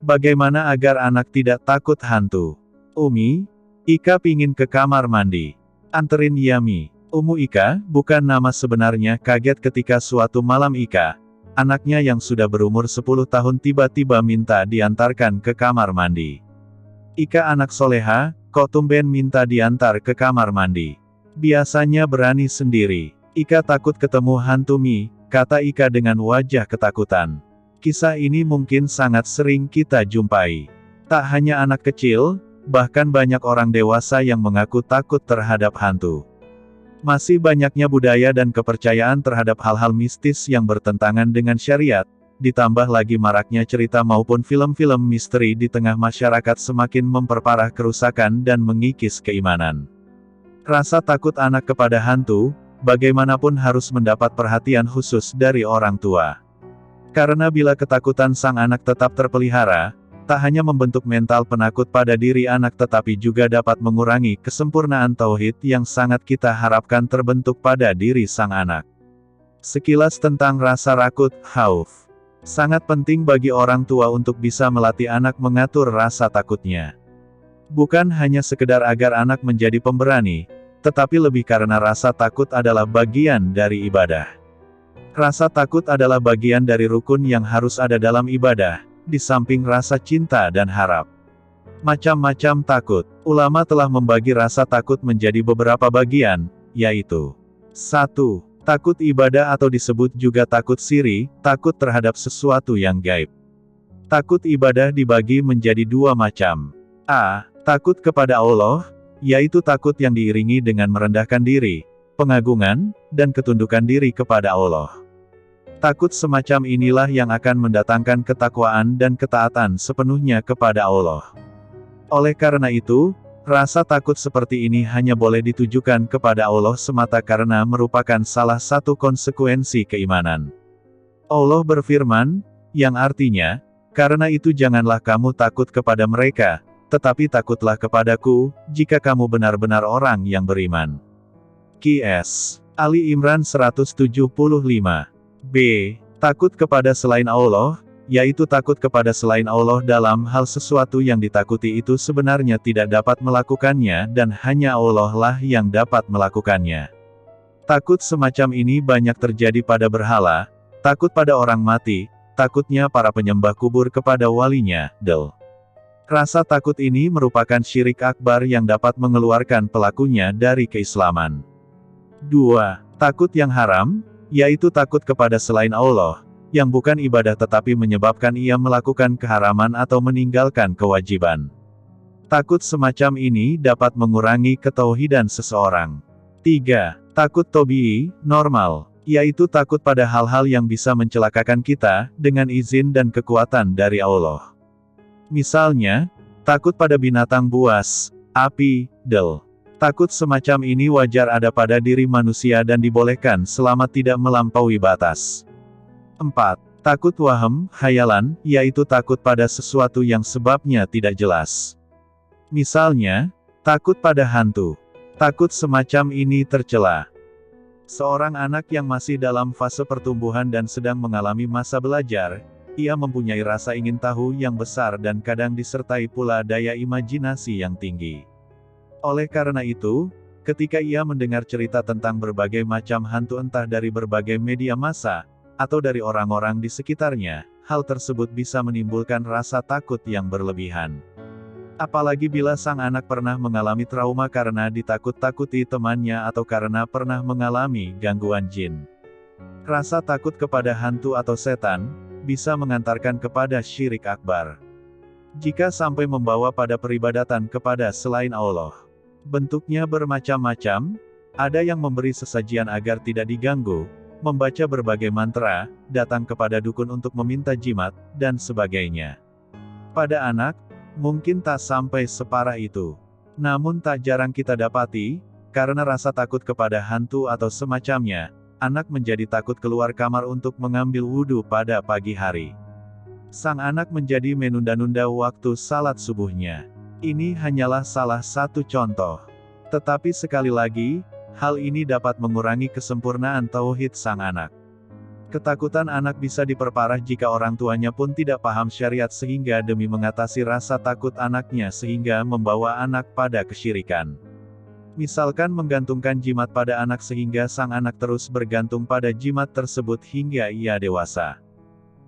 Bagaimana agar anak tidak takut hantu? Umi, Ika pingin ke kamar mandi. Anterin Yami. Ika, bukan nama sebenarnya, kaget ketika suatu malam Ika, anaknya yang sudah berumur 10 tahun tiba-tiba minta diantarkan ke kamar mandi. Ika anak soleha, kok tumben minta diantar ke kamar mandi? Biasanya berani sendiri. Ika takut ketemu hantu Mi, kata Ika dengan wajah ketakutan. Kisah ini mungkin sangat sering kita jumpai. Tak hanya anak kecil, bahkan banyak orang dewasa yang mengaku takut terhadap hantu. Masih banyaknya budaya dan kepercayaan terhadap hal-hal mistis yang bertentangan dengan syariat, ditambah lagi maraknya cerita maupun film-film misteri di tengah masyarakat semakin memperparah kerusakan dan mengikis keimanan. Rasa takut anak kepada hantu, bagaimanapun harus mendapat perhatian khusus dari orang tua. Karena bila ketakutan sang anak tetap terpelihara, tak hanya membentuk mental penakut pada diri anak tetapi juga dapat mengurangi kesempurnaan tauhid yang sangat kita harapkan terbentuk pada diri sang anak. Sekilas tentang rasa rakut, khauf. Sangat penting bagi orang tua untuk bisa melatih anak mengatur rasa takutnya. Bukan hanya sekedar agar anak menjadi pemberani, tetapi lebih karena rasa takut adalah bagian dari ibadah. Rasa takut adalah bagian dari rukun yang harus ada dalam ibadah, di samping rasa cinta dan harap. Macam-macam takut. Ulama telah membagi rasa takut menjadi beberapa bagian, yaitu 1. Takut ibadah atau disebut juga takut siri, takut terhadap sesuatu yang gaib. Takut ibadah dibagi menjadi 2 macam. A. Takut kepada Allah, yaitu takut yang diiringi dengan merendahkan diri, pengagungan, dan ketundukan diri kepada Allah. Takut semacam inilah yang akan mendatangkan ketakwaan dan ketaatan sepenuhnya kepada Allah. Oleh karena itu, rasa takut seperti ini hanya boleh ditujukan kepada Allah semata karena merupakan salah satu konsekuensi keimanan. Allah berfirman, yang artinya, karena itu janganlah kamu takut kepada mereka, tetapi takutlah kepadaku, jika kamu benar-benar orang yang beriman. Qs. Ali Imran 175. B. Takut kepada selain Allah, yaitu takut kepada selain Allah dalam hal sesuatu yang ditakuti itu sebenarnya tidak dapat melakukannya dan hanya Allah lah yang dapat melakukannya. Takut semacam ini banyak terjadi pada berhala, takut pada orang mati, takutnya para penyembah kubur kepada walinya, del. Rasa takut ini merupakan syirik akbar yang dapat mengeluarkan pelakunya dari keislaman. 2. Takut yang haram, yaitu takut kepada selain Allah, yang bukan ibadah tetapi menyebabkan ia melakukan keharaman atau meninggalkan kewajiban. Takut semacam ini dapat mengurangi ketauhidan seseorang. 3. Takut tobi'i, normal, yaitu takut pada hal-hal yang bisa mencelakakan kita, dengan izin dan kekuatan dari Allah. Misalnya, takut pada binatang buas, api, del. Takut semacam ini wajar ada pada diri manusia dan dibolehkan selama tidak melampaui batas. 4. Takut waham, khayalan, yaitu takut pada sesuatu yang sebabnya tidak jelas. Misalnya, takut pada hantu. Takut semacam ini tercela. Seorang anak yang masih dalam fase pertumbuhan dan sedang mengalami masa belajar, ia mempunyai rasa ingin tahu yang besar dan kadang disertai pula daya imajinasi yang tinggi. Oleh karena itu, ketika ia mendengar cerita tentang berbagai macam hantu entah dari berbagai media massa, atau dari orang-orang di sekitarnya, hal tersebut bisa menimbulkan rasa takut yang berlebihan. Apalagi bila sang anak pernah mengalami trauma karena ditakut-takuti temannya atau karena pernah mengalami gangguan jin. Rasa takut kepada hantu atau setan, bisa mengantarkan kepada syirik akbar. Jika sampai membawa pada peribadatan kepada selain Allah. Bentuknya bermacam-macam, ada yang memberi sesajian agar tidak diganggu, membaca berbagai mantra, datang kepada dukun untuk meminta jimat, dan sebagainya. Pada anak, mungkin tak sampai separah itu. Namun tak jarang kita dapati, karena rasa takut kepada hantu atau semacamnya, anak menjadi takut keluar kamar untuk mengambil wudhu pada pagi hari. Sang anak menjadi menunda-nunda waktu salat subuhnya. Ini hanyalah salah satu contoh. Tetapi sekali lagi, hal ini dapat mengurangi kesempurnaan tauhid sang anak. Ketakutan anak bisa diperparah jika orang tuanya pun tidak paham syariat sehingga demi mengatasi rasa takut anaknya sehingga membawa anak pada kesyirikan. Misalkan menggantungkan jimat pada anak sehingga sang anak terus bergantung pada jimat tersebut hingga ia dewasa.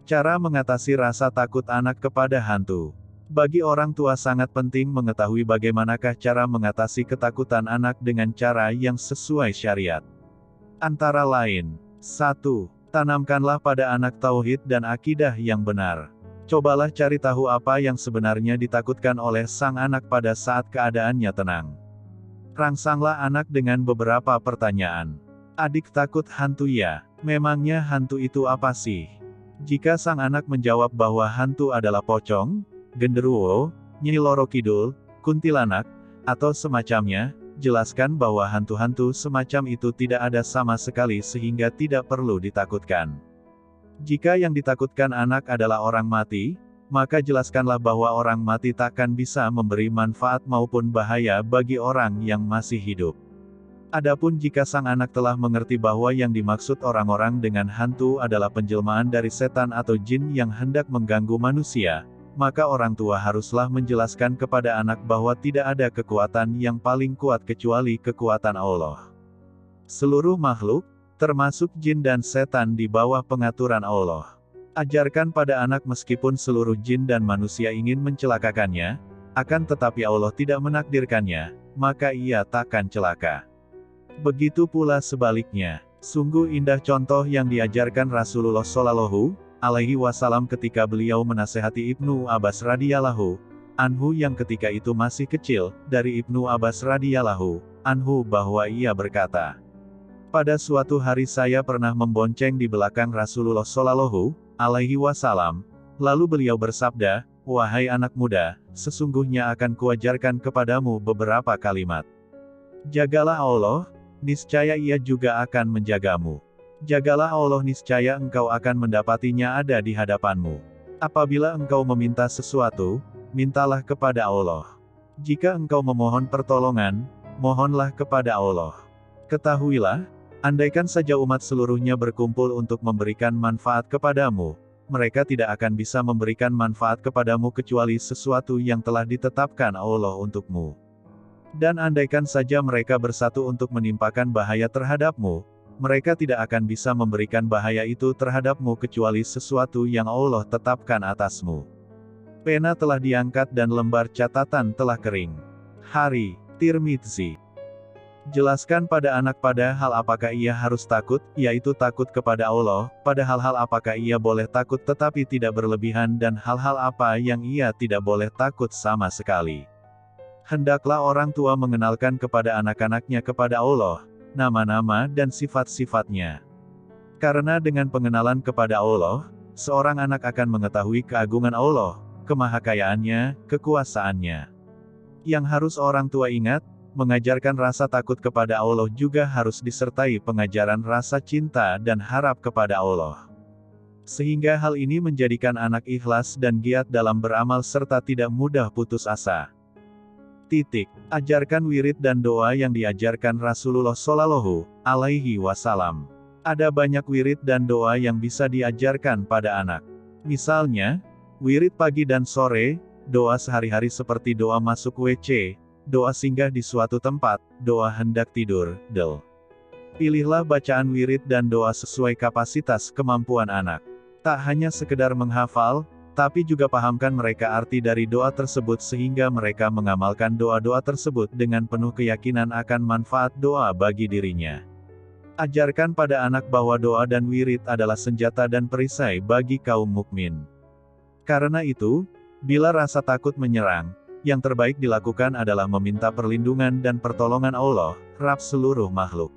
Cara mengatasi rasa takut anak kepada hantu. Bagi orang tua sangat penting mengetahui bagaimanakah cara mengatasi ketakutan anak dengan cara yang sesuai syariat. Antara lain, 1. Tanamkanlah pada anak tauhid dan akidah yang benar. Cobalah cari tahu apa yang sebenarnya ditakutkan oleh sang anak pada saat keadaannya tenang. Rangsanglah anak dengan beberapa pertanyaan. Adik takut hantu ya? Memangnya hantu itu apa sih? Jika sang anak menjawab bahwa hantu adalah pocong, genderuwo, Nyi Loro Kidul, kuntilanak, atau semacamnya, jelaskan bahwa hantu-hantu semacam itu tidak ada sama sekali sehingga tidak perlu ditakutkan. Jika yang ditakutkan anak adalah orang mati, maka jelaskanlah bahwa orang mati takkan bisa memberi manfaat maupun bahaya bagi orang yang masih hidup. Adapun jika sang anak telah mengerti bahwa yang dimaksud orang-orang dengan hantu adalah penjelmaan dari setan atau jin yang hendak mengganggu manusia, maka orang tua haruslah menjelaskan kepada anak bahwa tidak ada kekuatan yang paling kuat kecuali kekuatan Allah. Seluruh makhluk, termasuk jin dan setan di bawah pengaturan Allah. Ajarkan pada anak meskipun seluruh jin dan manusia ingin mencelakakannya, akan tetapi Allah tidak menakdirkannya, maka ia takkan celaka. Begitu pula sebaliknya. Sungguh indah contoh yang diajarkan Rasulullah Shallallahu alaihi wasallam ketika beliau menasehati Ibnu Abbas radhiyallahu anhu yang ketika itu masih kecil, dari Ibnu Abbas radhiyallahu anhu bahwa ia berkata, pada suatu hari saya pernah membonceng di belakang Rasulullah Shallallahu alaihi wasallam, lalu beliau bersabda, wahai anak muda, sesungguhnya akan kuajarkan kepadamu beberapa kalimat. Jagalah Allah, niscaya ia juga akan menjagamu. Jagalah Allah, niscaya engkau akan mendapatinya ada di hadapanmu. Apabila engkau meminta sesuatu, mintalah kepada Allah. Jika engkau memohon pertolongan, mohonlah kepada Allah. Ketahuilah, andaikan saja umat seluruhnya berkumpul untuk memberikan manfaat kepadamu, mereka tidak akan bisa memberikan manfaat kepadamu kecuali sesuatu yang telah ditetapkan Allah untukmu. Dan andaikan saja mereka bersatu untuk menimpakan bahaya terhadapmu, mereka tidak akan bisa memberikan bahaya itu terhadapmu kecuali sesuatu yang Allah tetapkan atasmu. Pena telah diangkat dan lembar catatan telah kering. Hari, Tirmidzi. Jelaskan pada anak pada hal apakah ia harus takut, yaitu takut kepada Allah, pada hal-hal apakah ia boleh takut tetapi tidak berlebihan dan hal-hal apa yang ia tidak boleh takut sama sekali. Hendaklah orang tua mengenalkan kepada anak-anaknya kepada Allah, nama-nama dan sifat-sifatnya. Karena dengan pengenalan kepada Allah, seorang anak akan mengetahui keagungan Allah, kemahakayaannya, kekuasaannya. Yang harus orang tua ingat, mengajarkan rasa takut kepada Allah juga harus disertai pengajaran rasa cinta dan harap kepada Allah. Sehingga hal ini menjadikan anak ikhlas dan giat dalam beramal serta tidak mudah putus asa. Ajarkan wirid dan doa yang diajarkan Rasulullah Shallallahu alaihi wasallam. Ada banyak wirid dan doa yang bisa diajarkan pada anak. Misalnya, wirid pagi dan sore, doa sehari-hari seperti doa masuk WC, doa singgah di suatu tempat, doa hendak tidur, Pilihlah bacaan wirid dan doa sesuai kapasitas kemampuan anak. Tak hanya sekedar menghafal, tapi juga pahamkan mereka arti dari doa tersebut sehingga mereka mengamalkan doa-doa tersebut dengan penuh keyakinan akan manfaat doa bagi dirinya. Ajarkan pada anak bahwa doa dan wirid adalah senjata dan perisai bagi kaum mukmin. Karena itu, bila rasa takut menyerang, yang terbaik dilakukan adalah meminta perlindungan dan pertolongan Allah, Rabb seluruh makhluk.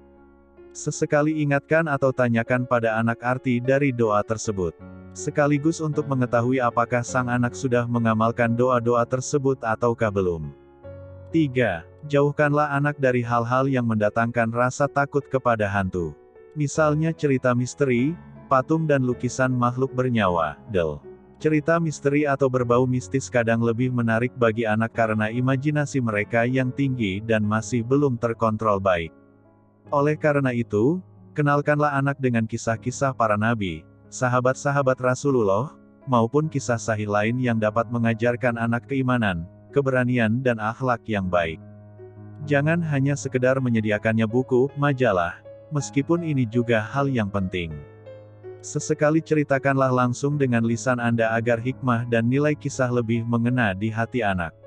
Sesekali ingatkan atau tanyakan pada anak arti dari doa tersebut. Sekaligus untuk mengetahui apakah sang anak sudah mengamalkan doa-doa tersebut ataukah belum. 3. Jauhkanlah anak dari hal-hal yang mendatangkan rasa takut kepada hantu. Misalnya cerita misteri, patung dan lukisan makhluk bernyawa, Cerita misteri atau berbau mistis kadang lebih menarik bagi anak karena imajinasi mereka yang tinggi dan masih belum terkontrol baik. Oleh karena itu, Kenalkanlah anak dengan kisah-kisah para nabi, sahabat-sahabat Rasulullah, maupun kisah sahih lain yang dapat mengajarkan anak keimanan, keberanian dan akhlak yang baik. Jangan hanya sekedar menyediakannya buku, majalah, meskipun ini juga hal yang penting. Sesekali ceritakanlah langsung dengan lisan Anda agar hikmah dan nilai kisah lebih mengena di hati anak.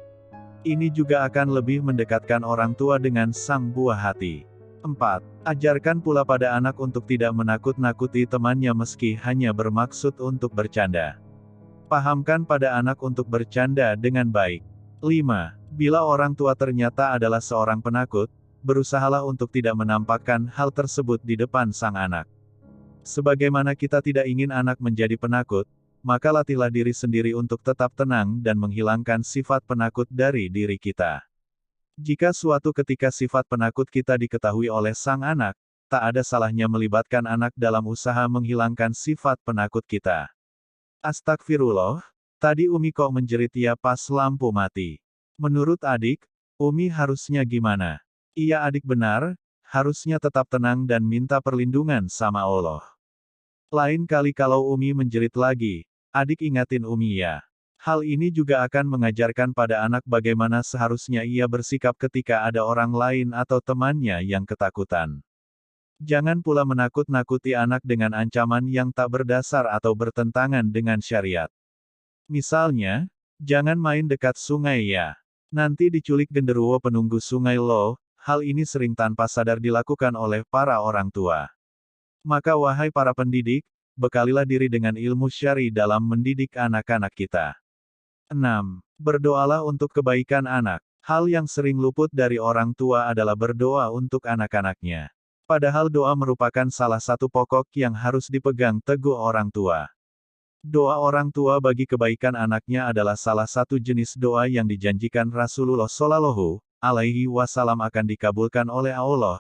Ini juga akan lebih mendekatkan orang tua dengan sang buah hati. 4. Ajarkan pula pada anak untuk tidak menakut-nakuti temannya meski hanya bermaksud untuk bercanda. Pahamkan pada anak untuk bercanda dengan baik. 5. Bila orang tua ternyata adalah seorang penakut, berusahalah untuk tidak menampakkan hal tersebut di depan sang anak. Sebagaimana kita tidak ingin anak menjadi penakut, maka latihlah diri sendiri untuk tetap tenang dan menghilangkan sifat penakut dari diri kita. Jika suatu ketika sifat penakut kita diketahui oleh sang anak, tak ada salahnya melibatkan anak dalam usaha menghilangkan sifat penakut kita. Astagfirullah, tadi Umi kok menjerit ya pas lampu mati. Menurut adik, Umi harusnya gimana? Iya adik benar, harusnya tetap tenang dan minta perlindungan sama Allah. Lain kali kalau Umi menjerit lagi, adik ingatin Umi ya. Hal ini juga akan mengajarkan pada anak bagaimana seharusnya ia bersikap ketika ada orang lain atau temannya yang ketakutan. Jangan pula menakut-nakuti anak dengan ancaman yang tak berdasar atau bertentangan dengan syariat. Misalnya, jangan main dekat sungai ya. Nanti diculik genderuwo penunggu sungai loh. Hal ini sering tanpa sadar dilakukan oleh para orang tua. Maka wahai para pendidik, bekalilah diri dengan ilmu syar'i dalam mendidik anak-anak kita. 6. Berdoalah untuk kebaikan anak. Hal yang sering luput dari orang tua adalah berdoa untuk anak-anaknya. Padahal doa merupakan salah satu pokok yang harus dipegang teguh orang tua. Doa orang tua bagi kebaikan anaknya adalah salah satu jenis doa yang dijanjikan Rasulullah Shallallahu Alaihi Wasallam akan dikabulkan oleh Allah.